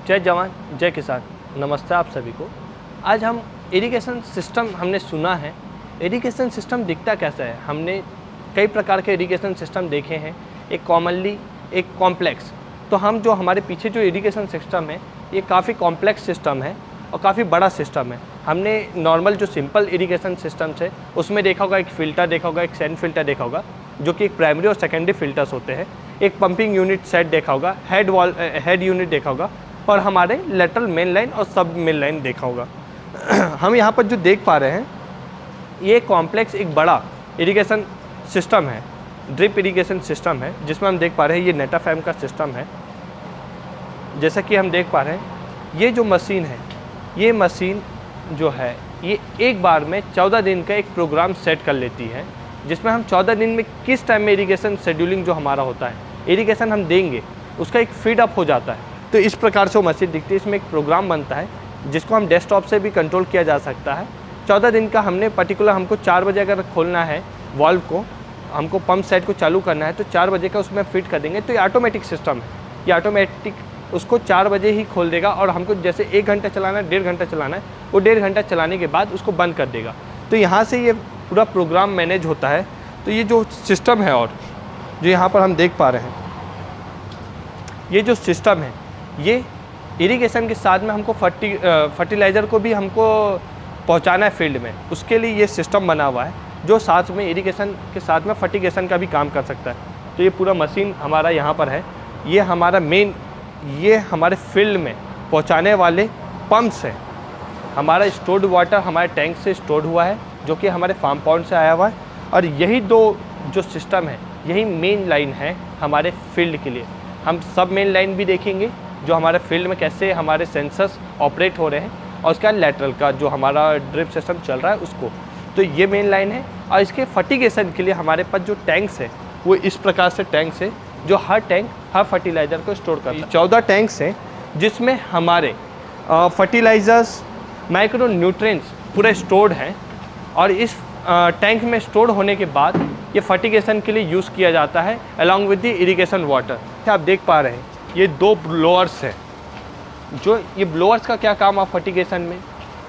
जय जवान जय किसान। नमस्ते आप सभी को। आज हम इरिगेशन सिस्टम हमने सुना है। इरिगेशन सिस्टम दिखता कैसा है? हमने कई प्रकार के इरिगेशन सिस्टम देखे हैं, एक कॉमनली एक कॉम्प्लेक्स। तो हम जो हमारे पीछे जो इरिगेशन सिस्टम है ये काफ़ी कॉम्प्लेक्स सिस्टम है और काफ़ी बड़ा सिस्टम है। हमने नॉर्मल जो सिंपल इरिगेशन सिस्टम्स है उसमें देखा होगा, एक फ़िल्टर देखा होगा, एक सैंड फिल्टर देखा होगा जो कि एक प्राइमरी और सेकेंडरी फिल्टर्स होते हैं। एक पंपिंग यूनिट सेट देखा होगा, हेड यूनिट देखा होगा और हमारे लेटरल मेन लाइन और सब मेन लाइन देखा होगा। हम यहाँ पर जो देख पा रहे हैं ये कॉम्प्लेक्स एक बड़ा इरिगेशन सिस्टम है, ड्रिप इरिगेशन सिस्टम है, जिसमें हम देख पा रहे हैं ये नेटाफैम का सिस्टम है। जैसा कि हम देख पा रहे हैं ये जो मशीन है, ये मशीन जो है ये एक बार में 14 दिन का एक प्रोग्राम सेट कर लेती है, जिसमें हम 14 दिन में किस टाइम में इरिगेशन शेड्यूलिंग जो हमारा होता है, इरिगेशन हम देंगे उसका एक फीड अप हो जाता है। तो इस प्रकार से वो मशीन दिखती है। इसमें एक प्रोग्राम बनता है जिसको हम डेस्कटॉप से भी कंट्रोल किया जा सकता है। 14 दिन का हमने पर्टिकुलर हमको 4 बजे अगर खोलना है वाल्व को, हमको पंप सेट को चालू करना है तो 4 बजे का उसमें फिट कर देंगे। तो ये ऑटोमेटिक सिस्टम है, ये ऑटोमेटिक उसको 4 बजे ही खोल देगा और हमको जैसे 1 घंटा चलाना है, 1.5 घंटा चलाना है, वो 1.5 घंटा चलाने के बाद उसको बंद कर देगा। तो यहाँ से ये पूरा प्रोग्राम मैनेज होता है। तो ये जो सिस्टम है और जो यहाँ पर हम देख पा रहे हैं ये जो सिस्टम है ये इरिगेशन के साथ में हमको फर्टिलाइज़र को भी हमको पहुँचाना है फील्ड में, उसके लिए ये सिस्टम बना हुआ है जो साथ में इरिगेशन के साथ में फर्टिगेशन का भी काम कर सकता है। तो ये पूरा मशीन हमारा यहाँ पर है। ये हमारा मेन, ये हमारे फील्ड में पहुँचाने वाले पंप्स हैं। हमारा स्टोर्ड वाटर हमारे टैंक से स्टोर्ड हुआ है जो कि हमारे फार्म पॉन्ड से आया हुआ है और यही दो जो सिस्टम है यही मेन लाइन है हमारे फील्ड के लिए। हम सब मेन लाइन भी देखेंगे जो हमारे फील्ड में कैसे हमारे सेंसर्स ऑपरेट हो रहे हैं और उसका लेटरल का जो हमारा ड्रिप सिस्टम चल रहा है उसको। तो ये मेन लाइन है और इसके फर्टिगेशन के लिए हमारे पास जो टैंक्स है वो इस प्रकार से टैंक्स है जो हर टैंक हर फर्टिलाइज़र को स्टोर करता है। 14 टैंक्स हैं जिसमें हमारे फर्टिलाइज़र्स, माइक्रो न्यूट्रिएंट्स पूरे स्टोर्ड हैं और इस टैंक में स्टोर होने के बाद ये फर्टिगेशन के लिए यूज़ किया जाता है along with the irrigation water. आप देख पा रहे हैं ये 2 ब्लोअर्स हैं। जो ये ब्लोअर्स का क्या काम है फर्टिगेशन में?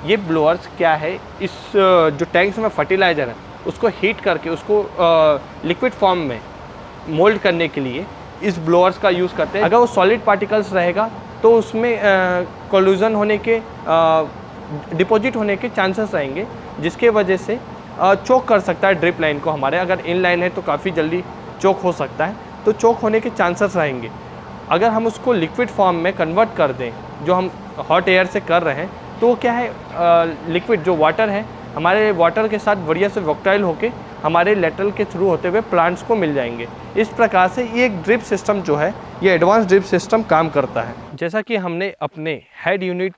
ये ब्लोअर्स क्या है, इस जो टैंक्स में फर्टिलाइज़र है उसको हीट करके उसको लिक्विड फॉर्म में मोल्ड करने के लिए इस ब्लोअर्स का यूज़ करते हैं। अगर वो सॉलिड पार्टिकल्स रहेगा तो उसमें कोल्यूजन होने के, डिपॉजिट होने के चांसेस रहेंगे, जिसके वजह से चोक कर सकता है ड्रिप लाइन को हमारे। अगर इन लाइन है तो काफ़ी जल्दी चोक हो सकता है, तो चोक होने के चांसेस रहेंगे। अगर हम उसको लिक्विड फॉर्म में कन्वर्ट कर दें जो हम हॉट एयर से कर रहे हैं तो वो क्या है, लिक्विड जो वाटर है हमारे वाटर के साथ बढ़िया से वॉक्टाइल होके हमारे लेटरल के थ्रू होते हुए प्लांट्स को मिल जाएंगे। इस प्रकार से ये एक ड्रिप सिस्टम जो है ये एडवांस ड्रिप सिस्टम काम करता है। जैसा कि हमने अपने हेड यूनिट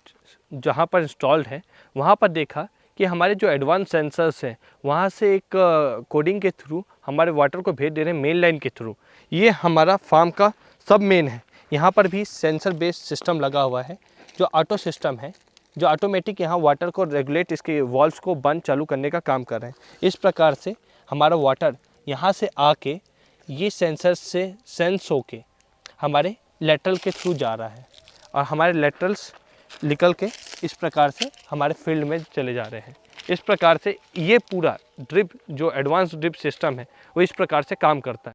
जहाँ पर इंस्टॉल्ड है वहाँ पर देखा कि हमारे जो एडवांस सेंसर्स हैं वहाँ से एक कोडिंग के थ्रू हमारे वाटर को भेज दे रहे हैं मेन लाइन के थ्रू। ये हमारा फार्म का सब मेन है। यहाँ पर भी सेंसर बेस्ड सिस्टम लगा हुआ है जो ऑटो सिस्टम है, जो ऑटोमेटिक यहाँ वाटर को रेगुलेट, इसके वॉल्व्स को बंद चालू करने का काम कर रहे हैं। इस प्रकार से हमारा वाटर यहाँ से आके ये सेंसर से सेंस होके हमारे लेटरल के थ्रू जा रहा है और हमारे लेटरल्स निकल के इस प्रकार से हमारे फील्ड में चले जा रहे हैं। इस प्रकार से ये पूरा ड्रिप जो एडवांस ड्रिप सिस्टम है वो इस प्रकार से काम करता है।